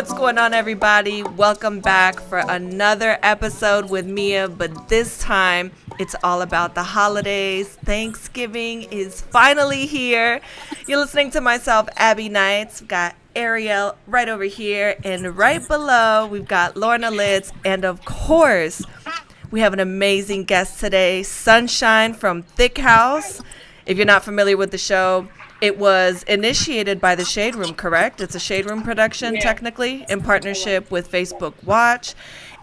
what's going on, everybody? Welcome back for another episode with MIYA, but this time it's all about the holidays. Thanksgiving is finally here. You're listening to myself, Abbie Knights. We've got Ariel right over here, and right below we've got Lornalitz, and of course we have an amazing guest today, Sunshine from Thickhouse. If you're not familiar with the show, it was initiated by the Shaderoom, correct? It's a Shaderoom production, technically, in partnership with Facebook Watch.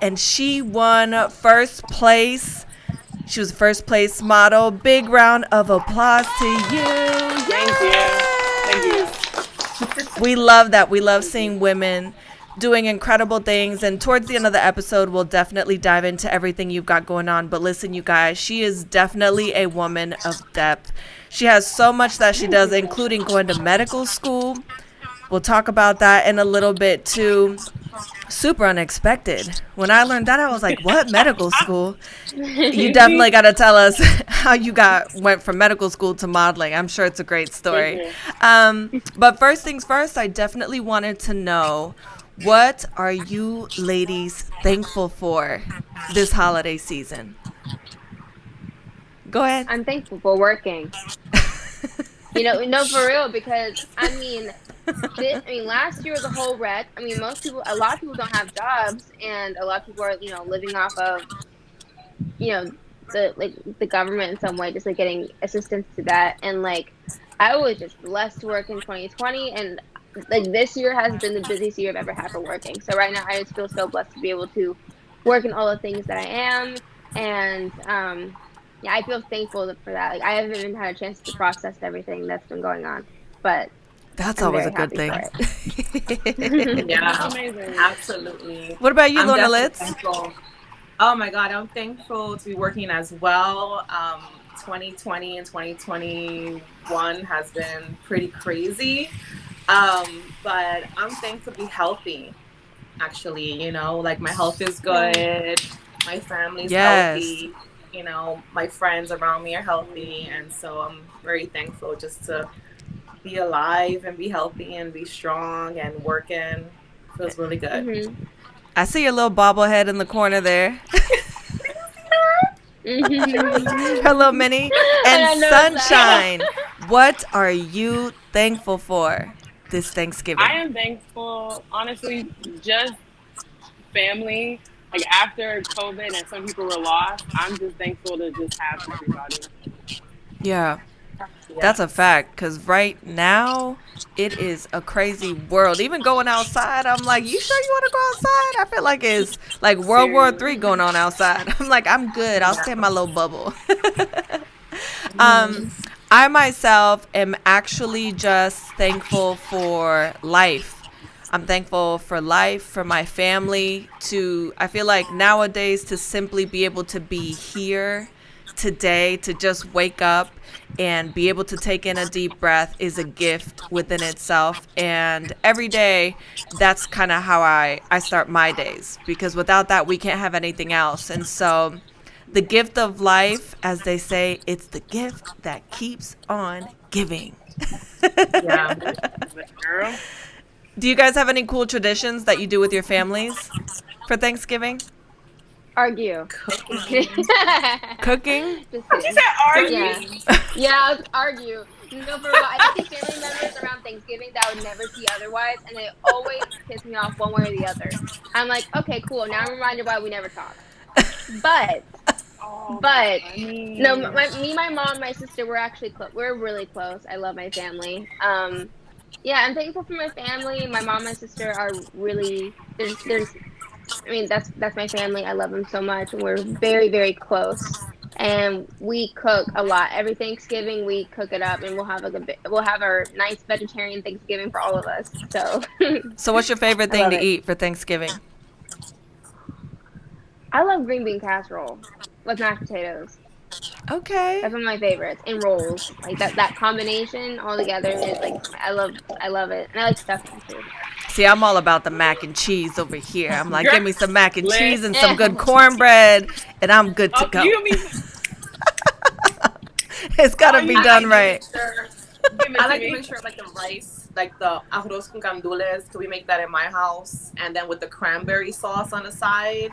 And she won first place. She was first place model. Big round of applause to you. Thank you. Thank you. We love that. We love seeing women doing incredible things. And towards the end of the episode, we'll definitely dive into everything you've got going on. But listen, you guys, she is definitely a woman of depth. She has so much that she does, including going to medical school. We'll talk about that in a little bit, too. Super unexpected. When I learned that, I was like, what? Medical school? You definitely got to tell us how you went from medical school to modeling. I'm sure it's a great story. But first things first, I definitely wanted to know, what are you ladies thankful for this holiday season? Go ahead. I'm thankful for working. No, for real, because last year was a whole wreck. A lot of people don't have jobs, and a lot of people are, living off of, the government in some way, just like getting assistance to that. And I was just blessed to work in 2020, and this year has been the busiest year I've ever had for working. So right now, I just feel so blessed to be able to work in all the things that I am, and yeah, I feel thankful for that. I haven't even had a chance to process everything that's been going on, but that's I'm always a good thing. Yeah, amazing. Absolutely. What about you, Lornalitz? Oh my God, I'm thankful to be working as well. 2020 and 2021 has been pretty crazy, but I'm thankful to be healthy. Actually, my health is good, my family's healthy. My friends around me are healthy, and so I'm very thankful just to be alive and be healthy and be strong and working. Feels really good. Mm-hmm. I see your little bobblehead in the corner there. Her little mini. And Sunshine, what are you thankful for this Thanksgiving? I am thankful, honestly, just family. After COVID and some people were lost, I'm just thankful to just have everybody. Yeah, that's a fact. Because right now, it is a crazy world. Even going outside, I'm like, you sure you want to go outside? I feel like it's like World War III going on outside. I'm like, I'm good. I'll stay in my little bubble. I myself am actually just thankful for life. I'm thankful for life, for my family, I feel like nowadays to simply be able to be here today, to just wake up and be able to take in a deep breath is a gift within itself. And every day, that's kind of how I start my days, because without that, we can't have anything else. And so the gift of life, as they say, it's the gift that keeps on giving. Yeah. Girl. Do you guys have any cool traditions that you do with your families for Thanksgiving? Argue. Cooking? She said argue. Yeah, argue. For real, I see family members around Thanksgiving that I would never see otherwise, and they always piss me off one way or the other. I'm like, okay, cool. Now I'm reminded why we never talk. But no, my mom, my sister, we're actually close. We're really close. I love my family. Yeah, I'm thankful for my family. My mom and my sister are really, that's my family. I love them so much, and we're very, very close. And we cook a lot. Every Thanksgiving, we cook it up, and we'll have our nice vegetarian Thanksgiving for all of us. So what's your favorite thing to eat for Thanksgiving? I love green bean casserole with mashed potatoes. Okay. That's one of my favorites. And rolls. That combination all together is I love it. And I like stuffing too. See, I'm all about the mac and cheese over here. I'm like, give me some mac and cheese and some good cornbread, and I'm good to go. It's got to be done right. I like to make sure the rice like the arroz con gandules. So we make that in my house, and then with the cranberry sauce on the side,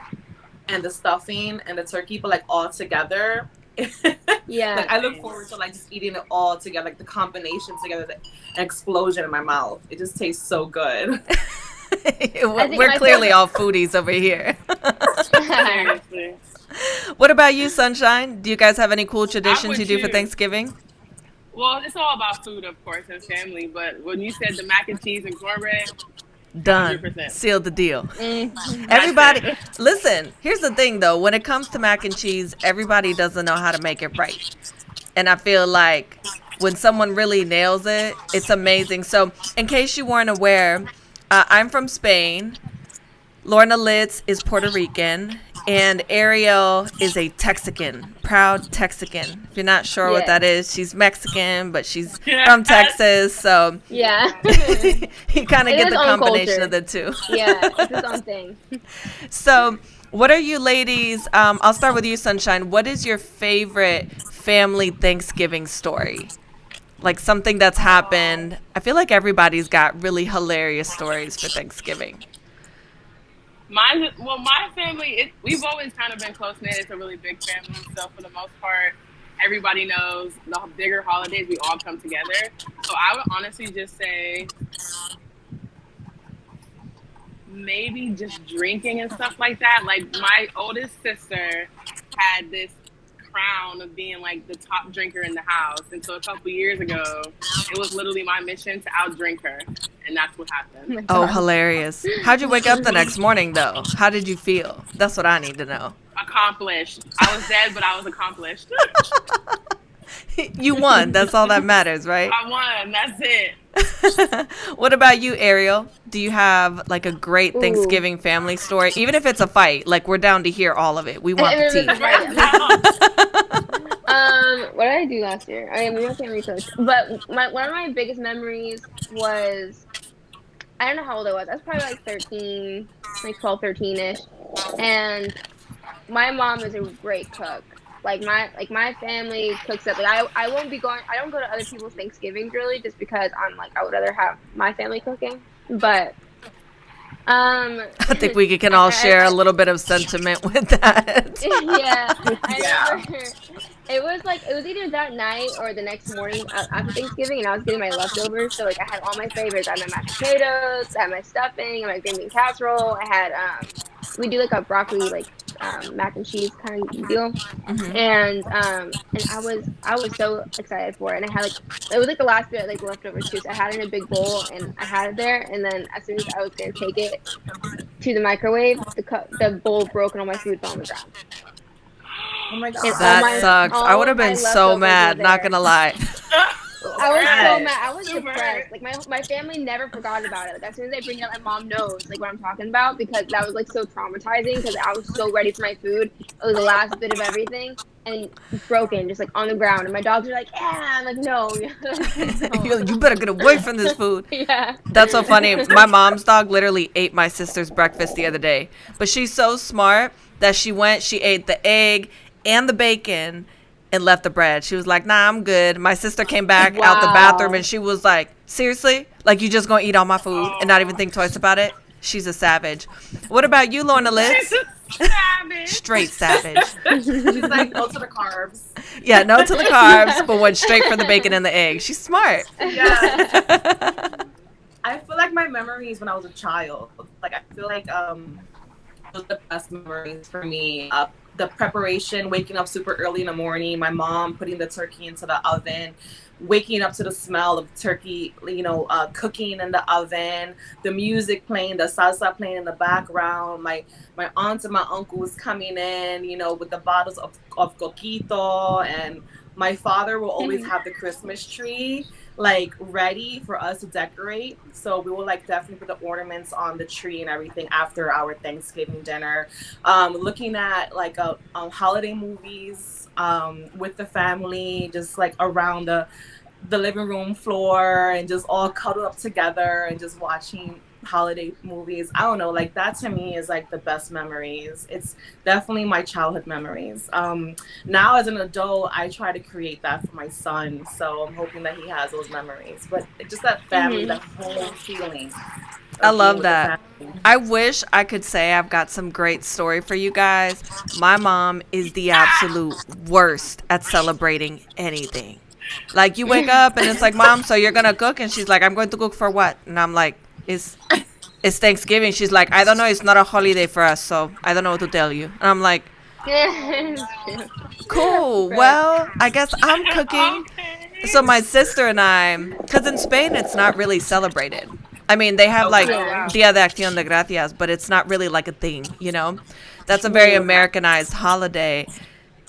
and the stuffing and the turkey, but like all together. Yeah. Like I look forward to like just eating it all together, like the combination together, the explosion in my mouth. It just tastes so good. We're clearly all foodies over here. Seriously. What about you, Sunshine? Do you guys have any cool traditions you do for Thanksgiving? Well, it's all about food, of course, and family. But when you said the mac and cheese and cornbread, done. 100%. Seal the deal. Everybody, listen, here's the thing though. When it comes to mac and cheese, everybody doesn't know how to make it right. And I feel like when someone really nails it, it's amazing. So in case you weren't aware, I'm from Spain. Lornalitz is Puerto Rican. And Ariel is a Texican, proud Texican. If you're not sure what that is, she's Mexican, but she's from Texas. So yeah, you kind of get the combination of the two. Yeah, it's its own thing. So what are you ladies, I'll start with you, Sunshine. What is your favorite family Thanksgiving story? Like something that's happened. I feel like everybody's got really hilarious stories for Thanksgiving. My family, we've always kind of been close-knit. It's a really big family. So for the most part, everybody knows the bigger holidays, we all come together. So I would honestly just say maybe just drinking and stuff like that. Like my oldest sister had this crown of being like the top drinker in the house. And so a couple years ago, it was literally my mission to outdrink her. And that's what happened. Oh, hilarious. How'd you wake up the next morning, though? How did you feel? That's what I need to know. Accomplished. I was dead, but I was accomplished. You won. That's all that matters, right? I won. That's it. What about you, Ariel? Do you have like a great Thanksgiving family story? Even if it's a fight, like we're down to hear all of it. We want the tea. What did I do last year? I mean, we can't research. But one of my biggest memories was, I don't know how old I was. I was probably like 13, like 12, 13-ish. And my mom is a great cook. Like my family cooks up. Like I won't be going. I don't go to other people's Thanksgivings really, just because I'm like I would rather have my family cooking. But I think we can all share a little bit of sentiment with that. Yeah, I remember it was either that night or the next morning after Thanksgiving, and I was getting my leftovers. So like I had all my favorites. I had my mashed potatoes, I had my stuffing, I had my green bean casserole. I had we do like a broccoli like mac and cheese kind of deal, and I was so excited for it. And I had like it was like the last bit like leftovers too. So I had it in a big bowl and I had it there. And then as soon as I was gonna take it to the microwave, the bowl broke and all my food fell on the ground. Oh my god, that sucks. I would have been so mad. Not gonna lie. I was so mad. I was depressed. Like my family never forgot about it. Like as soon as I bring it up, my mom knows like what I'm talking about because that was like so traumatizing because I was so ready for my food. It was the last bit of everything and broken, just like on the ground. And my dogs are like, yeah. I'm like, no. You better get away from this food. Yeah. That's so funny. My mom's dog literally ate my sister's breakfast the other day, but she's so smart that she ate the egg and the bacon and left the bread. She was like, nah, I'm good. My sister came back out the bathroom and she was like, seriously? Like, you just gonna eat all my food and not even think twice about it? She's a savage. What about you, Lornalitz? Savage. Straight savage. She's like, no to the carbs. Yeah, no to the carbs, but went straight for the bacon and the egg. She's smart. Yeah. I feel like my memories when I was a child, like I feel like those are the best memories for me. The preparation, waking up super early in the morning, my mom putting the turkey into the oven, waking up to the smell of turkey, cooking in the oven, the music playing, the salsa playing in the background, my aunts and my uncles coming in, with the bottles of coquito, and my father will always have the Christmas tree like ready for us to decorate. So we will like definitely put the ornaments on the tree and everything after our Thanksgiving dinner. Looking at like holiday movies with the family, just like around the living room floor and just all cuddled up together and just watching holiday movies. I don't know, like that to me is like the best memories. It's definitely my childhood memories. Now as an adult, I try to create that for my son, so I'm hoping that he has those memories. But just that family, that whole feeling. I love that. I wish I could say I've got some great story for you guys. My mom is the absolute worst at celebrating anything. Like, you wake up and it's like, Mom, so you're gonna cook? And she's like, I'm going to cook for what? And I'm like, it's Thanksgiving. She's like, I don't know, it's not a holiday for us, so I don't know what to tell you. And I'm like, cool, well, I guess I'm cooking. So my sister and I, because in Spain it's not really celebrated. I mean, they have like Dia de Acción de Gracias, but it's not really like a thing, you know? That's a very Americanized holiday.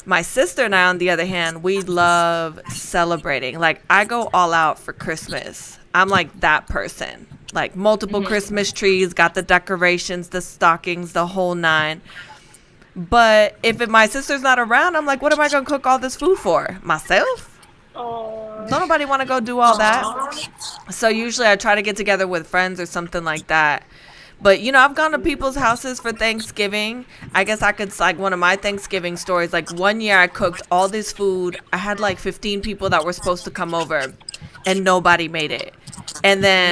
My sister and I, on the other hand, we love celebrating. Like, I go all out for Christmas. I'm like that person. Like, multiple Christmas trees, got the decorations, the stockings, the whole nine. But if my sister's not around, I'm like, what am I going to cook all this food for? Myself? Don't nobody want to go do all that. So usually I try to get together with friends or something like that. But, you know, I've gone to people's houses for Thanksgiving. I guess I could, like, one of my Thanksgiving stories, like, one year I cooked all this food. I had, like, 15 people that were supposed to come over, and nobody made it. And then,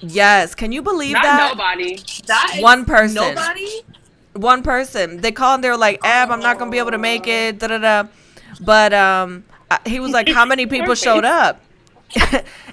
yes, can you believe that? Nobody. One person. Nobody? One person. They called and they were like, Ab, I'm not going to be able to make it, da-da-da. But he was like, how many people showed up?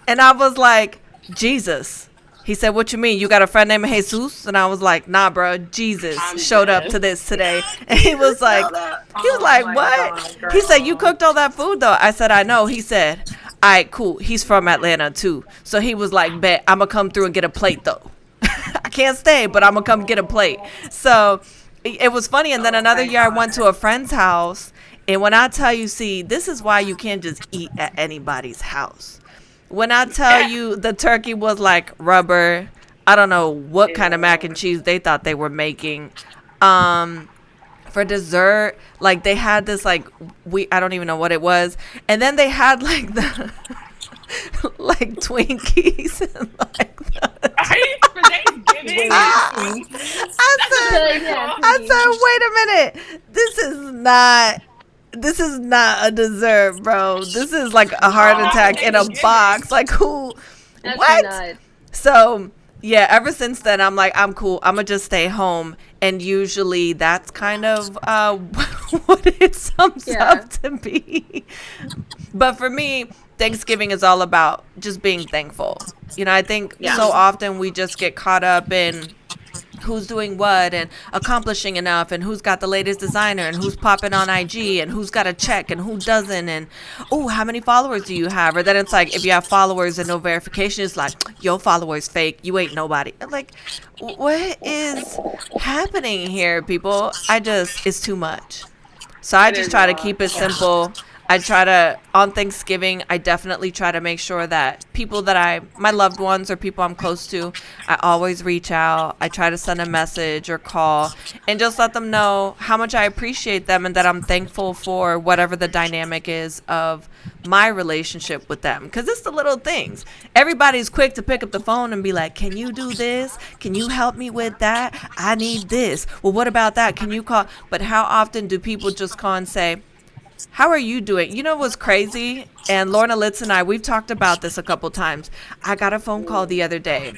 And I was like, Jesus. He said, what you mean? You got a friend named Jesus? And I was like, nah, bro, Jesus showed up to this today. And he was like, what? God, He said, you cooked all that food, though? I said, I know. He said, all right, cool. He's from Atlanta, too. So he was like, bet, I'm going to come through and get a plate, though. I can't stay, but I'm going to come get a plate. So it was funny. And then another year I went to a friend's house. And when I tell you, see, this is why you can't just eat at anybody's house. When I tell you the turkey was like rubber, I don't know what kind of mac and cheese they thought they were making. For dessert, like they had this like I don't even know what it was, and then they had like the like Twinkies and like For Thanksgiving? I said, wait a minute, this is not a dessert, bro. This is like a heart attack in a box. Like, who? That's what? nuts. So, yeah, ever since then, I'm like, I'm cool. I'm going to just stay home. And usually that's kind of what it sums up to be. But for me, Thanksgiving is all about just being thankful. You know, I think so often we just get caught up in who's doing what and accomplishing enough and who's got the latest designer and who's popping on IG and who's got a check and who doesn't, and oh, how many followers do you have? Or then it's like, if you have followers and no verification, it's like, your followers fake, you ain't nobody. I'm like, what is happening here, people? It's too much. So I just try to keep it simple. I try to, on Thanksgiving, I definitely try to make sure that people that my loved ones or people I'm close to, I always reach out. I try to send a message or call and just let them know how much I appreciate them and that I'm thankful for whatever the dynamic is of my relationship with them. Because it's the little things. Everybody's quick to pick up the phone and be like, can you do this? Can you help me with that? I need this. Well, what about that? Can you call? But how often do people just call and say, how are you doing? You know what's crazy? And Lornalitz and I, we've talked about this a couple times. I got a phone call the other day,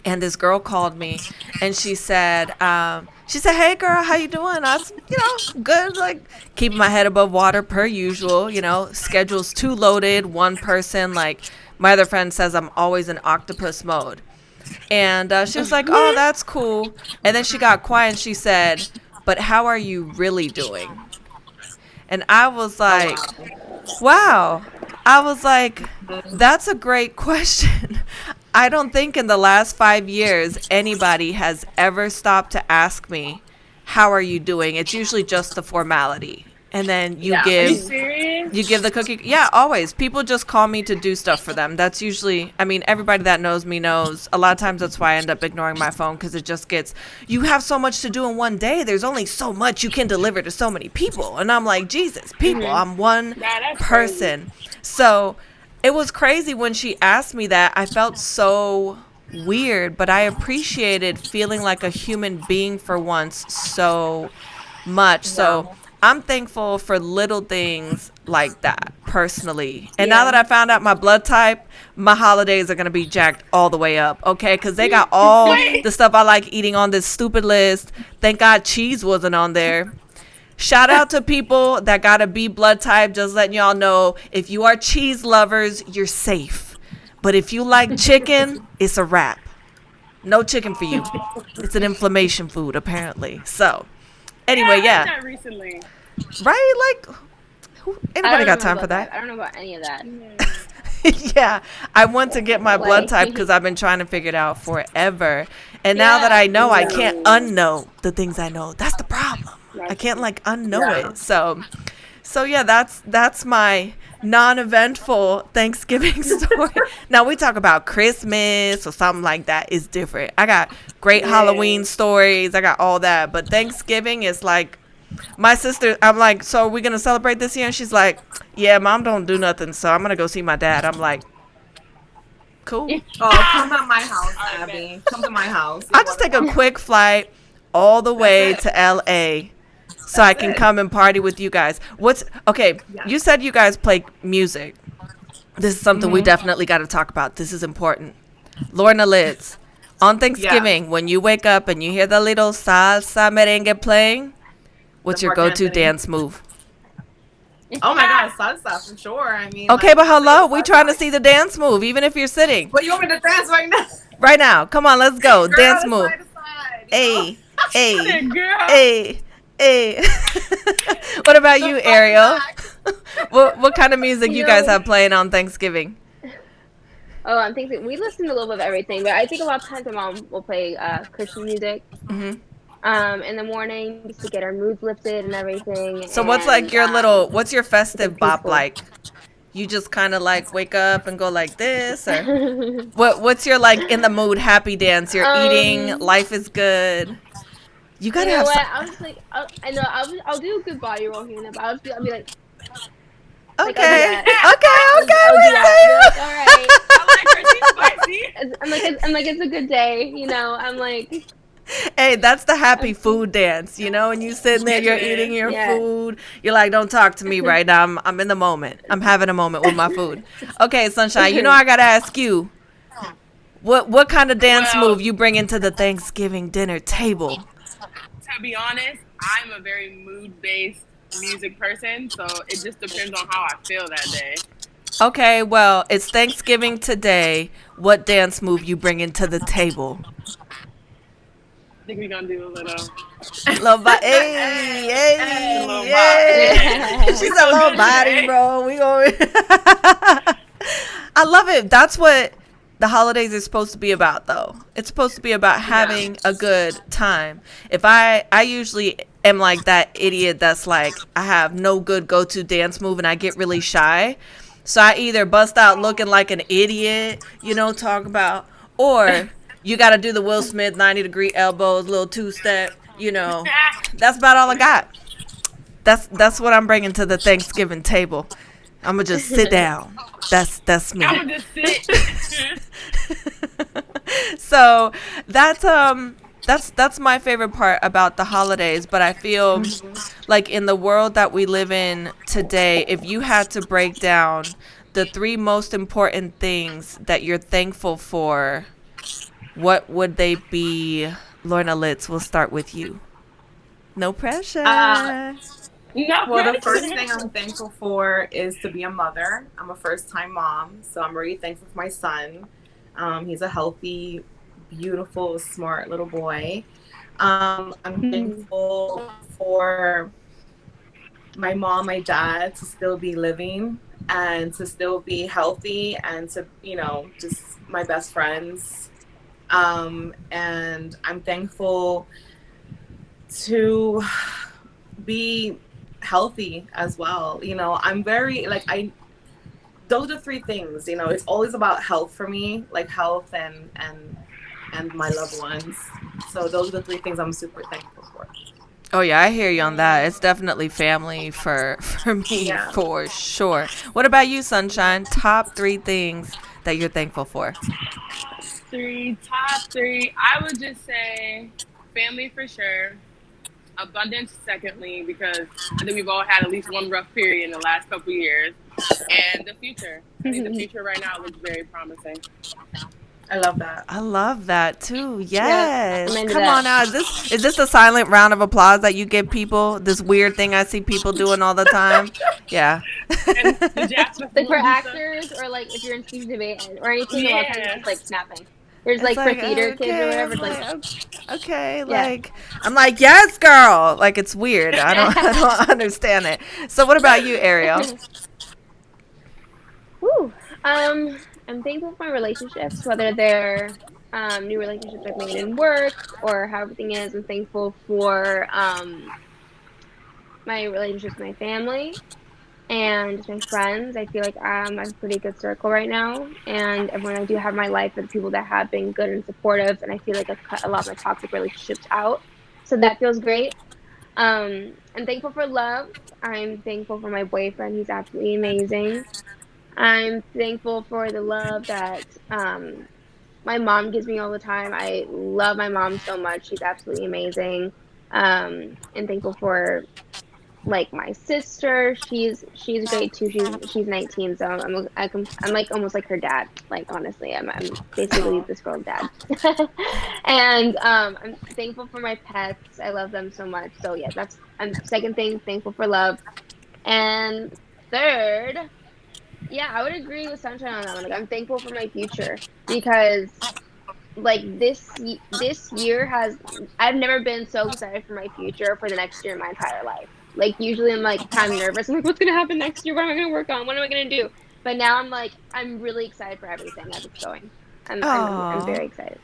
and this girl called me, and she said, hey, girl, how you doing? I was, good, like keeping my head above water per usual, schedule's too loaded, one person, like my other friend says I'm always in octopus mode. And she was like, oh, that's cool. And then she got quiet, and she said, but how are you really doing? And I was like, wow. I was like, that's a great question. I don't think in the last 5 years anybody has ever stopped to ask me, how are you doing? It's usually just the formality. And then you give the cookie. Yeah, always. People just call me to do stuff for them. That's usually, everybody that knows me knows. A lot of times that's why I end up ignoring my phone, because it just gets, you have so much to do in one day. There's only so much you can deliver to so many people. And I'm like, Jesus, people, I'm one person. Crazy. So it was crazy when she asked me that. I felt so weird, but I appreciated feeling like a human being for once so much. So I'm thankful for little things like that personally. And now that I found out my blood type, my holidays are going to be jacked all the way up. Okay. Because they got all the stuff I like eating on this stupid list. Thank God cheese wasn't on there. Shout out to people that got a B blood type. Just letting y'all know, if you are cheese lovers, you're safe. But if you like chicken, it's a wrap. No chicken for you. It's an inflammation food, apparently. So, anyway, I heard that recently. Right? Like, anybody got time for that? I don't know about any of that. Yeah, I want to get my blood type because I've been trying to figure it out forever. And now that I know, I can't unknow the things I know. That's the problem. I can't like unknow it. So yeah, that's my non-eventful Thanksgiving story. Now we talk about Christmas or something like that is different. I got great Halloween stories. I got all that. But Thanksgiving is like, my sister, I'm like, so are we going to celebrate this year? And she's like, yeah, Mom don't do nothing, so I'm going to go see my dad. I'm like, cool. Oh, come to my house, Abbie. Come to my house. I'll just take a quick flight all the way to LA so I can come and party with you guys. You said you guys play music. This is something we definitely got to talk about. This is important. Lornalitz, on Thanksgiving, when you wake up and you hear the little salsa merengue playing, what's your go-to dance move? Oh my God, salsa for sure. I mean, okay, but hello, we trying to see the dance move, even if you're sitting. But you want me to dance right now? Right now, come on, let's go. Girl, dance move. Hey, hey. What about you, Ariel? What kind of music you guys have playing on Thanksgiving? Oh, I'm thinking we listen to a little bit of everything, but I think a lot of times my mom will play Christian music. In the morning, just to get our moods lifted and everything. So what's like your what's your festive bop like? You just kind of like wake up and go like this, or what's your like in the mood happy dance? You're eating, life is good. You gotta have some. I was like, I'll do a good body roll here and there, but I'll be like. Okay. All right. I'm like, it's a good day, you know. I'm like. Hey, that's the happy food dance, you know, and you sitting there, you're eating your food. You're like, don't talk to me right now. I'm in the moment. I'm having a moment with my food. Okay, Sunshine, you know I gotta ask you, what kind of dance move you bring into the Thanksgiving dinner table? To be honest, I'm a very mood-based music person, so it just depends on how I feel that day. Okay, well, it's Thanksgiving today. What dance move you bring into the table? I think we're gonna do a little hey. She's a little body, bro. We going. I love it. That's what the holidays are supposed to be about, though. It's supposed to be about having a good time. If I usually am like that idiot that's like, I have no good go-to dance move and I get really shy. So I either bust out looking like an idiot, you know, talk about, or you got to do the Will Smith 90-degree elbows, little two-step, you know. That's about all I got. That's what I'm bringing to the Thanksgiving table. I'm going to just sit down. That's me. I'm going to just sit. So that's my favorite part about the holidays. But I feel like in the world that we live in today, if you had to break down the 3 most important things that you're thankful for, what would they be? Lornalitz, we'll start with you. No pressure. Well, the first thing I'm thankful for is to be a mother. I'm a first-time mom, so I'm really thankful for my son. He's a healthy, beautiful, smart little boy. I'm thankful for my mom, my dad to still be living and to still be healthy, and to, you know, just my best friends. And I'm thankful to be healthy as well. You know, I'm very those are 3 things, you know, it's always about health for me, like health and my loved ones. So those are the 3 things I'm super thankful for. Oh yeah, I hear you on that. It's definitely family for me, for sure. What about you, Sunshine? Top 3 things that you're thankful for? Top three. I would just say family for sure. Abundance secondly, because I think we've all had at least one rough period in the last couple of years. And the future. I think the future right now looks very promising. I love that. I love that too. Yes. Yeah, I'm into Come that. on now. Is this a silent round of applause that you give people? This weird thing I see people doing all the time. Yeah. And the Jasper Like for Lisa- actors, or like if you're in speech debate or anything, a lot of times it's just like snapping. There's It's like for theater kids or whatever. I'm Like, okay, Yeah. like I'm like, yes, girl. Like it's weird. I don't understand it. So what about you, Ariel? woo. I'm thankful for my relationships, whether they're new relationships I've made in work or how everything is. I'm thankful for my relationships with my family and my friends. I feel like I have a pretty good circle right now, and everyone I do have in my life are the people that have been good and supportive, and I feel like I've cut a lot of my toxic relationships out, so that feels great. I'm thankful for love. I'm thankful for my boyfriend. He's absolutely amazing. I'm thankful for the love that my mom gives me all the time. I love my mom so much. She's absolutely amazing. And thankful for like my sister. She's great too. She's 19, so I'm like almost like her dad. Like honestly, I'm basically this girl's dad. And I'm thankful for my pets. I love them so much. So yeah, that's second thing. Thankful for love. And third, yeah, I would agree with Sunshine on that one. Like, I'm thankful for my future because, like, this year I've never been so excited for my future for the next year in my entire life. Like, usually I'm, like, kind of nervous. I'm like, what's going to happen next year? What am I going to work on? What am I going to do? But now I'm, like, I'm really excited for everything as it's going. I'm very excited.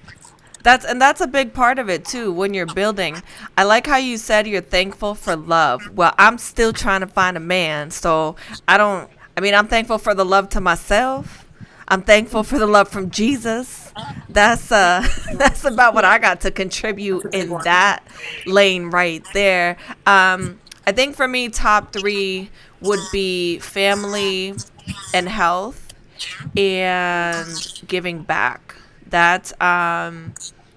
That's a big part of it too when you're building. I like how you said you're thankful for love. Well, I'm still trying to find a man, so I'm thankful for the love to myself. I'm thankful for the love from Jesus. That's about what I got to contribute in that lane right there. I think for me, top three would be family and health and giving back.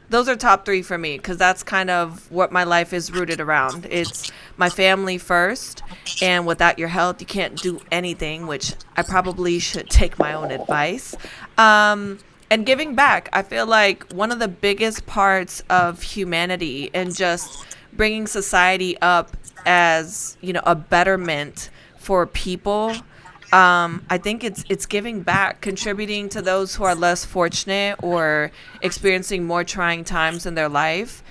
Those are top three for me because that's kind of what my life is rooted around. It's my family first, and without your health, you can't do anything, which I probably should take my own advice. And giving back, I feel like one of the biggest parts of humanity and just bringing society up as, a betterment for people. I think it's giving back, contributing to those who are less fortunate or experiencing more trying times in their life.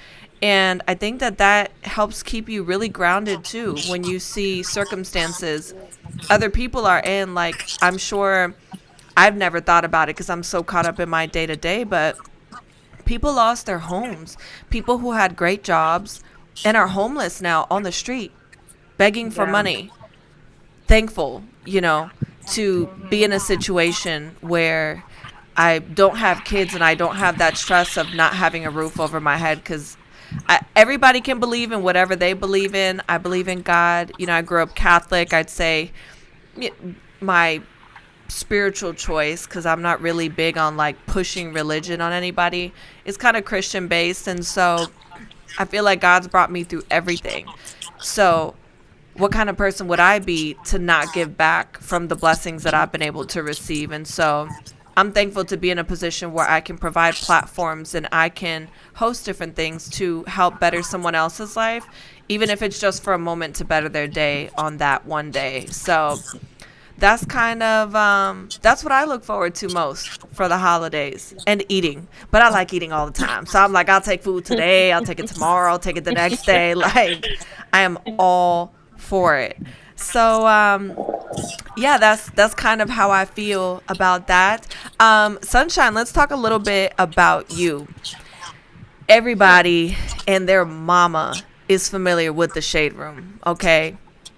And I think that helps keep you really grounded too when you see circumstances other people are in. Like, I'm sure I've never thought about it because I'm so caught up in my day to day, but people lost their homes. People who had great jobs and are homeless now on the street, begging for money. Thankful, to be in a situation where I don't have kids and I don't have that stress of not having a roof over my head because everybody can believe in whatever they believe in. I believe in God. I grew up Catholic. I'd say my spiritual choice, because I'm not really big on like pushing religion on anybody, is kind of Christian based. And so I feel like God's brought me through everything. So what kind of person would I be to not give back from the blessings that I've been able to receive? And so I'm thankful to be in a position where I can provide platforms and I can host different things to help better someone else's life, even if it's just for a moment to better their day on that one day. So that's kind of, that's what I look forward to most for the holidays, and eating. But I like eating all the time. So I'm like, I'll take food today, I'll take it tomorrow, I'll take it the next day. Like, I am all for it. So yeah, that's kind of how I feel about that. Sunshine, let's talk a little bit about you. Everybody and their mama is familiar with the Shaderoom, okay?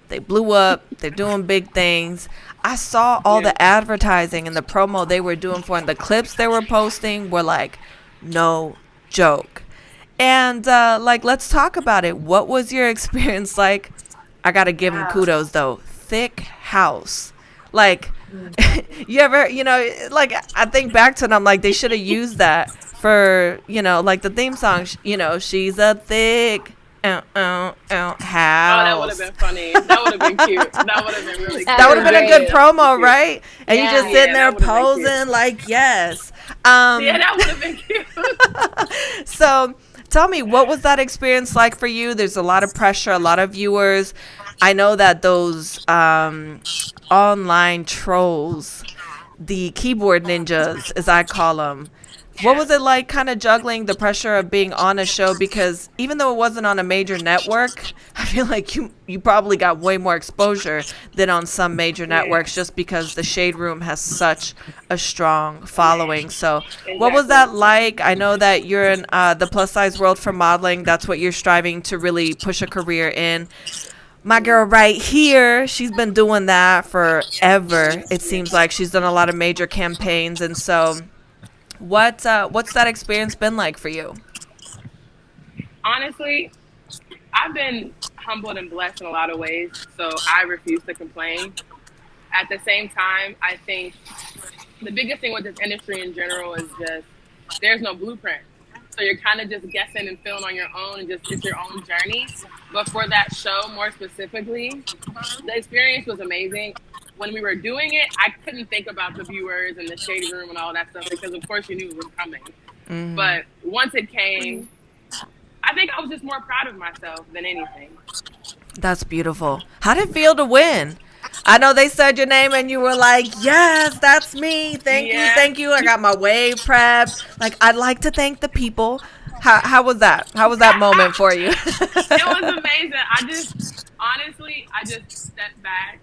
They blew up, they're doing big things. I saw all the advertising and the promo they were doing for, and the clips they were posting were like no joke. And let's talk about it. What was your experience like? I gotta give them kudos though. Thickhouse. Like, you ever, I think back to it, I'm like, they should have used that for for, like the theme song, she's a thick house. Oh, that would have been funny. That would have been cute. That would have been really cute. That would have been a good promo, Cute. right? And you just sitting there that would've been cute. posing like, yes. Yeah, that would have been cute. So tell me, what was that experience like for you? There's a lot of pressure, a lot of viewers. I know that those online trolls, the keyboard ninjas, as I call them, what was it like kind of juggling the pressure of being on a show? Because even though it wasn't on a major network, I feel like you probably got way more exposure than on some major networks, just because the Shaderoom has such a strong following. So what was that like? I know that you're in the plus size world for modeling. That's what you're striving to really push a career in. My girl right here, she's been doing that forever. It seems like she's done a lot of major campaigns. And so what's that experience been like for you? Honestly, I've been humbled and blessed in a lot of ways, so I refuse to complain. At the same time, I think the biggest thing with this industry in general is just there's no blueprint. So you're kind of just guessing and feeling on your own, and just it's your own journey. But for that show more specifically, the experience was amazing. When we were doing it, I couldn't think about the viewers and the Shaderoom and all that stuff, because of course you knew it was coming. Mm-hmm. But once it came, I think I was just more proud of myself than anything. That's beautiful. How did it feel to win? I know they said your name and you were like, yes, that's me. Thank you. I got my wave prepped. Like, I'd like to thank the people. How was that? How was that moment for you? It was amazing. I just stepped back,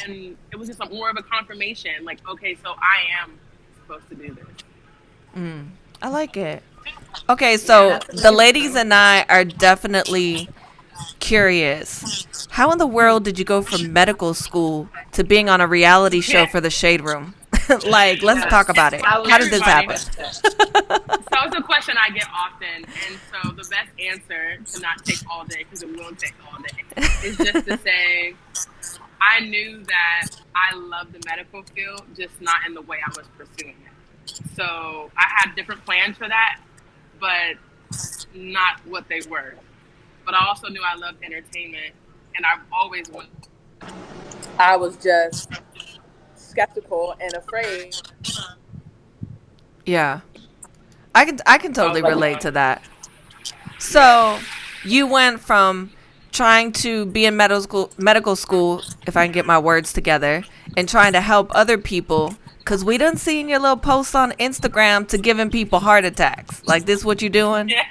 and it was just more of a confirmation. Like, okay, so I am supposed to do this. I like it. Okay, so the ladies and I are definitely curious. How in the world did you go from medical school to being on a reality show for the Shaderoom? Like, let's talk about it. How did this happen? So it's a question I get often, and so the best answer, to not take all day, because it will take all day, is just to say I knew that I loved the medical field, just not in the way I was pursuing it. So I had different plans for that, but not what they were. But I also knew I loved entertainment, and I've always wanted. I was just skeptical and afraid. Yeah, I can totally relate to that. So you went from trying to be in medical school, if I can get my words together, and trying to help other people, because we done seen your little posts on Instagram, to giving people heart attacks. Like, this what you doing? Yeah.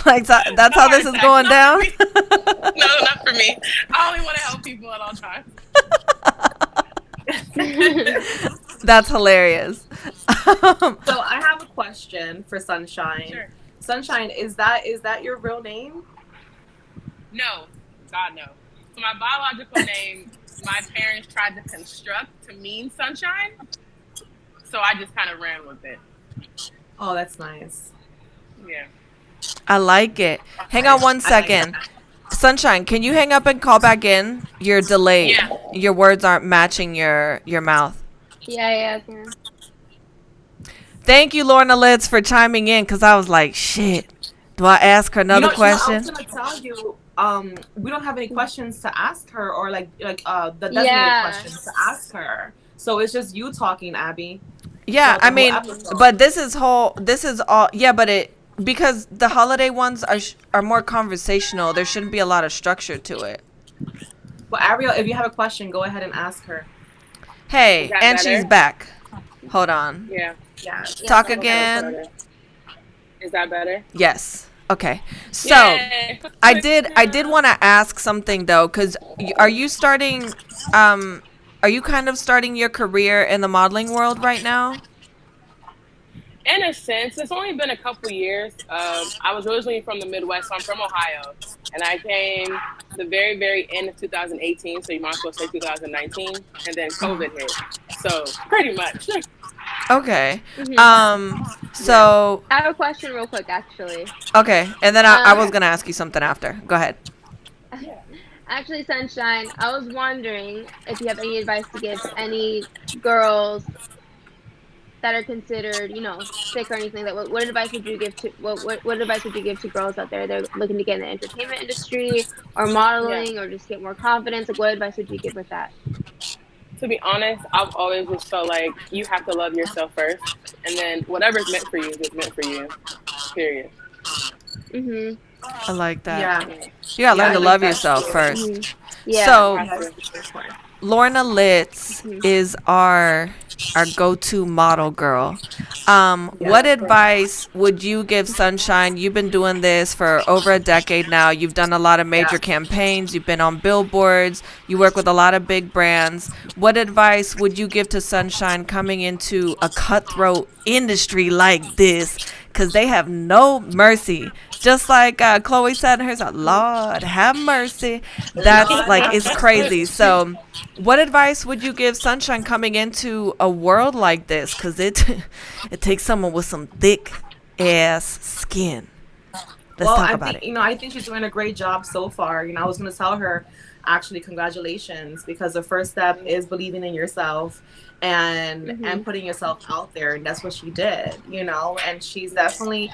Like, that's how this is going down? No, not for me. I only want to help people at all times. That's hilarious. So I have a question for Sunshine. Sure. Sunshine, is that your real name? No. God, no. So my biological name, my parents tried to construct to mean sunshine. So I just kind of ran with it. Oh, that's nice. Yeah. I like it. Hang on one second. Sunshine, can you hang up and call back in? You're delayed. Yeah. Your words aren't matching your mouth. Yeah. Thank you, Lornalitz, for chiming in, because I was like, shit. Do I ask her another question? I was going to tell you, we don't have any questions to ask her, or the designated questions to ask her. So it's just you talking, Abbie. Yeah, I mean, but this is all, yeah, but because the holiday ones are more conversational, there shouldn't be a lot of structure to it. Well, Ariel, if you have a question, go ahead and ask her. Hey, and better? she's back. Hold on. Yeah. Talk again. Is that better? Yes. Okay. So Yay. I did want to ask something though, because are you kind of starting your career in the modeling world right now? In a sense, it's only been a couple years. I was originally from the Midwest, so I'm from Ohio. And I came the very, very end of 2018, so you might as well say 2019. And then COVID hit. So, pretty much. Okay. Mm-hmm. So... I have a question real quick, actually. Okay. And then I was going to ask you something after. Go ahead. Actually, Sunshine, I was wondering if you have any advice to give any girls that are considered, thick or anything. That what advice would you give to what advice would you give to girls out there? They're looking to get in the entertainment industry or Yeah. modeling or just get more confidence. Like, what advice would you give with that? To be honest, I've always just felt like you have to love yourself first, and then whatever's meant for you is meant for you. Period. Mhm. I like that. Yeah. You gotta learn I to think love that's yourself true. first. Yeah. So Yeah, that's true. Lornalitz is our go-to model girl. What Yeah. advice would you give Sunshine? You've been doing this for over a decade now. You've done a lot of major Yeah. campaigns. You've been on billboards. You work with a lot of big brands. What advice would you give to Sunshine coming into a cutthroat industry like this? Because they have no mercy. Just like Chloe said in hers, Lord have mercy. That's Lord like, have it's mercy. crazy. So what advice would you give Sunshine coming into a world like this? Because it takes someone with some thick ass skin. Let's talk about it. I think she's doing a great job so far. I was going to tell her, actually, congratulations, because the first step is believing in yourself and putting yourself out there, and that's what she did. And she's definitely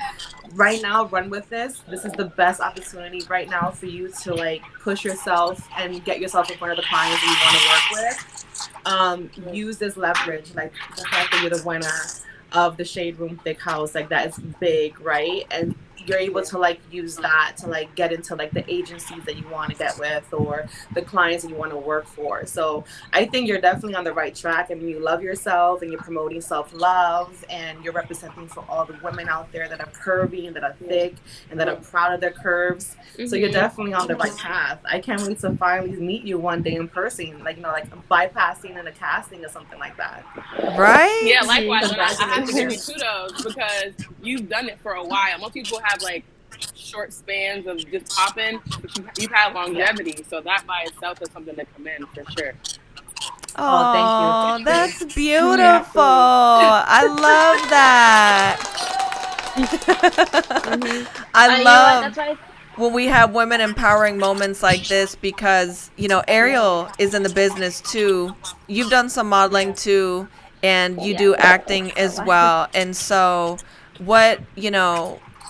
right now, run with this. This is the best opportunity right now for you to like push yourself and get yourself in front of the clients that you want to work with. Use this leverage, like the fact that you're the winner of the Shaderoom Thickhouse, like that is big, right? And you're able to like use that to like get into like the agencies that you want to get with or the clients that you want to work for. So I think you're definitely on the right track. I mean, you love yourself and you're promoting self-love and you're representing for all the women out there that are curvy and that are thick and that are proud of their curves. So you're definitely on the right path. I can't wait to finally meet you one day in person, like bypassing in a casting or something like that. Right? Yeah, likewise. And I have to give you kudos because you've done it for a while. Most people have like short spans of just popping, but you've had longevity, so that by itself is something to commend for sure. Oh, thank you. that's beautiful. I love that. I love when we have women empowering moments like this because, Ariel is in the business too. You've done some modeling too, and you do acting as well. And so what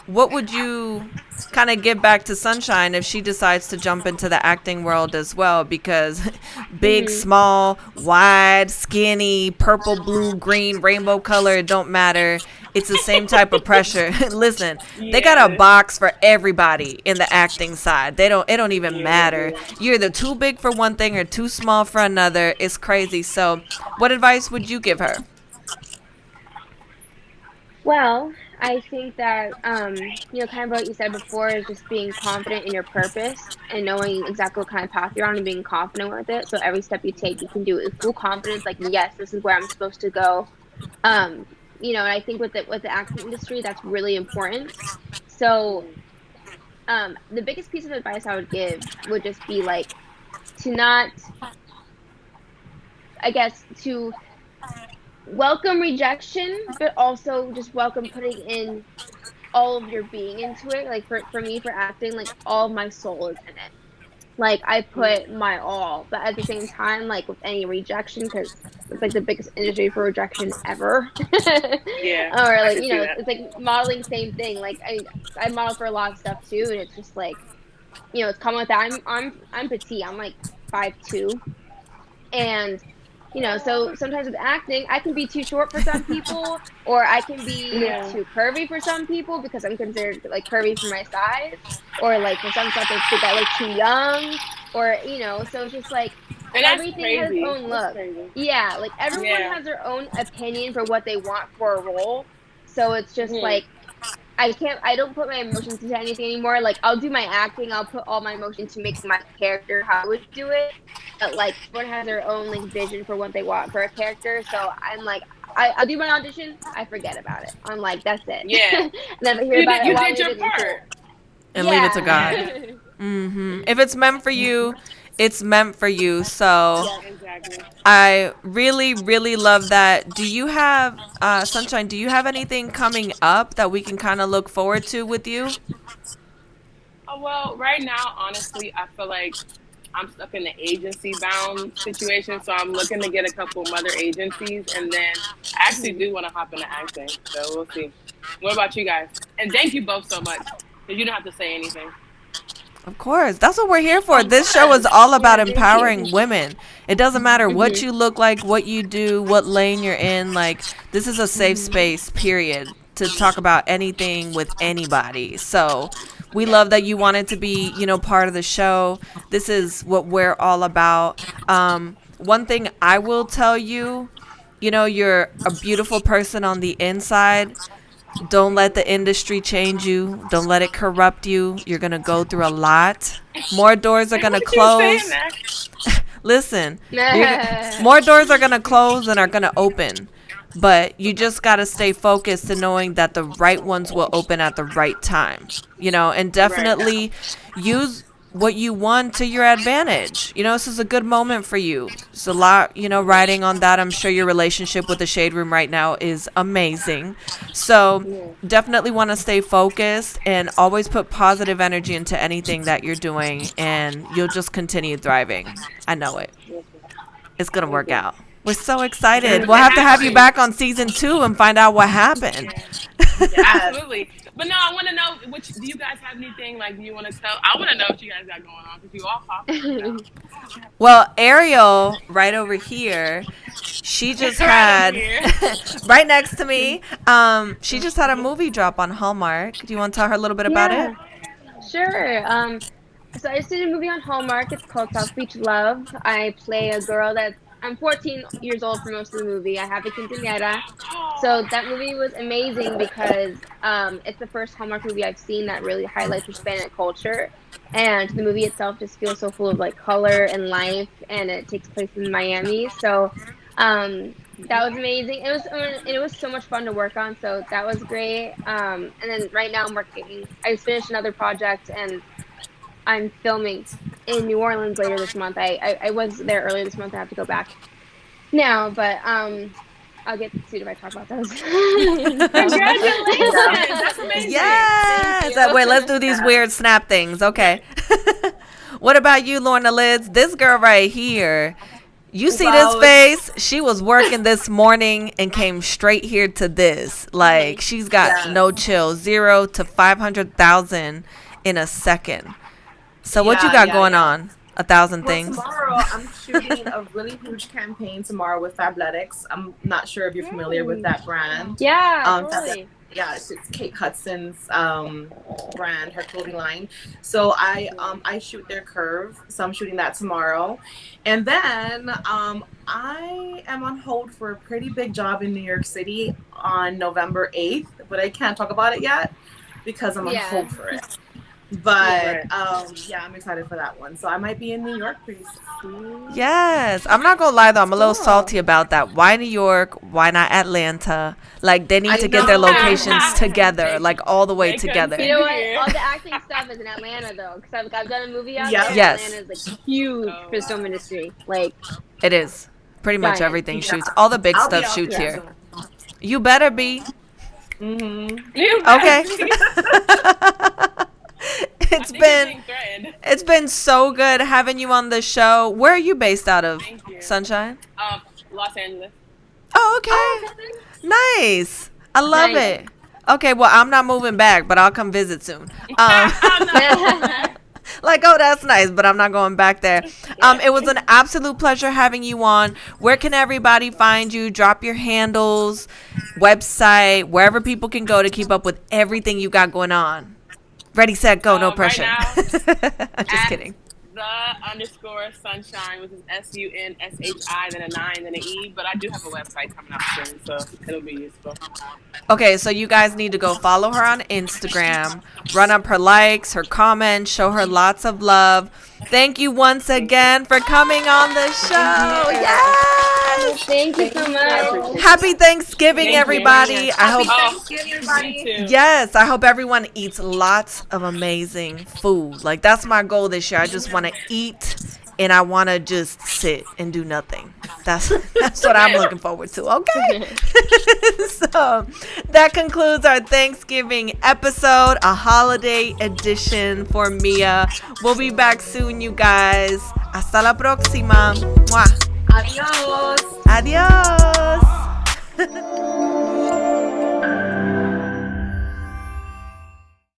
would you kind of give back to Sunshine if she decides to jump into the acting world as well? Because big, small, wide, skinny, purple, blue, green, rainbow color, it don't matter. It's the same type of pressure. Listen, they got a box for everybody in the acting side. It don't even matter. You're either too big for one thing or too small for another. It's crazy. So what advice would you give her? Well, I think that, kind of what you said before is just being confident in your purpose and knowing exactly what kind of path you're on and being confident with it. So every step you take, you can do it with full confidence. Like, yes, this is where I'm supposed to go. And I think with the acting industry, that's really important. So, the biggest piece of advice I would give would just be like to not, I guess, to welcome rejection, but also just welcome putting in all of your being into it. Like for me, for acting, like all of my soul is in it. Like I put my all, but at the same time, like with any rejection, because it's like the biggest industry for rejection ever. Yeah. Or like it's like modeling, same thing. Like I model for a lot of stuff too, and it's just like it's common with that. I'm petite. I'm like 5'2", and so sometimes with acting, I can be too short for some people, or I can be too curvy for some people because I'm considered like curvy for my size, or like for some stuff it's I look too young, or so it's just like everything has its own look. Yeah, like everyone has their own opinion for what they want for a role, so it's just like I don't put my emotions into anything anymore. Like I'll do my acting, I'll put all my emotion to make my character how I would do it. But like everyone has their own like vision for what they want for a character. So I'm like I'll do my audition, I forget about it. I'm like, that's it. Yeah. And then I hear about it. You did your part. And leave it to God. If it's meant for you, it's meant for you. So exactly. I really, really love that. Do you have, Sunshine, do you have anything coming up that we can kind of look forward to with you? Oh, well, right now, honestly, I feel like I'm stuck in the agency bound situation, so I'm looking to get a couple of other agencies, and then I actually do want to hop into acting. So we'll see. What about you guys? And thank you both so much, because you don't have to say anything. Of course. That's what we're here for. This show is all about empowering women. It doesn't matter what you look like, what you do, what lane you're in. Like, this is a safe space, period, to talk about anything with anybody. So we love that you wanted to be, part of the show. This is what we're all about. One thing I will tell you, you're a beautiful person on the inside. Don't let the industry change you. Don't let it corrupt you. You're going to go through a lot. More doors are going to close. Listen, more doors are going to close than are going to open. But you just got to stay focused to knowing that the right ones will open at the right time. And definitely use what you want to your advantage. This is a good moment for you. It's a lot, riding on that. I'm sure your relationship with the Shaderoom right now is amazing. So definitely want to stay focused and always put positive energy into anything that you're doing, and you'll just continue thriving. I know it. It's going to work out. We're so excited. We'll have to have you back on season 2 and find out what happened. Yeah, absolutely. But no, I want to know, do you guys have anything, do you want to tell? I want to know what you guys got going on, because you all talk. Well, Ariel, right over here, she just had, right next to me, she just had a movie drop on Hallmark. Do you want to tell her a little bit about it? Sure. So I just did a movie on Hallmark. It's called South Beach Love. I play a girl I'm 14 years old for most of the movie. I have a quinceañera. So that movie was amazing because it's the first Hallmark movie I've seen that really highlights Hispanic culture. And the movie itself just feels so full of color and life, and it takes place in Miami. So that was amazing. It was so much fun to work on. So that was great. And then right now I just finished another project, and I'm filming in New Orleans later this month. I was there earlier this month. I have to go back now, but I'll get sued if I talk about those. Congratulations! That's amazing. Yes. Wait, let's do these weird snap things. Okay. What about you, Lornalitz? This girl right here. You see this face? She was working this morning and came straight here to this. She's got no chill. 0 to 500,000 in a second. So what you got going on? 1,000 things. Tomorrow I'm shooting a really huge campaign tomorrow with Fabletics. I'm not sure if you're familiar with that brand. Yeah, totally. Yeah, it's Kate Hudson's brand, her clothing line. So I shoot their Curve, so I'm shooting that tomorrow. And then I am on hold for a pretty big job in New York City on November 8th, but I can't talk about it yet because I'm on hold for it. But I'm excited for that one. So I might be in New York pretty soon. Yes. I'm not gonna lie though, I'm a little salty about that. Why New York? Why not Atlanta? They need to get their locations together, all the way together. You know what? All the acting stuff is in Atlanta though, because I've done a movie out there. Yes. Atlanta's huge for the film industry. It is. Pretty much everything shoots. All the big stuff shoots here. You better be. Okay. It's been so good having you on the show. Where are you based out of? Sunshine? Los Angeles. Oh, okay. Nice. I love it. Okay, well, I'm not moving back, but I'll come visit soon. That's nice, but I'm not going back there. It was an absolute pleasure having you on. Where can everybody find you? Drop your handles, website, wherever people can go to keep up with everything you got going on. Ready, set, go. No pressure. Right now, I'm just kidding. _sunshine, which is SUNSHI, then a 9, then an E. But I do have a website coming up soon, so it'll be useful. Okay, so you guys need to go follow her on Instagram, run up her likes, her comments, show her lots of love. Thank you once again for coming on the show. Yes! Thank you so much. Happy Thanksgiving, everybody. Happy Thanksgiving, everybody. Yes, I hope everyone eats lots of amazing food. That's my goal this year. I just want to eat and I want to just sit and do nothing. That's what I'm looking forward to. Okay. So that concludes our Thanksgiving episode, a holiday edition for Mia. We'll be back soon, you guys. Hasta la próxima. Mwah. Adios. Adios.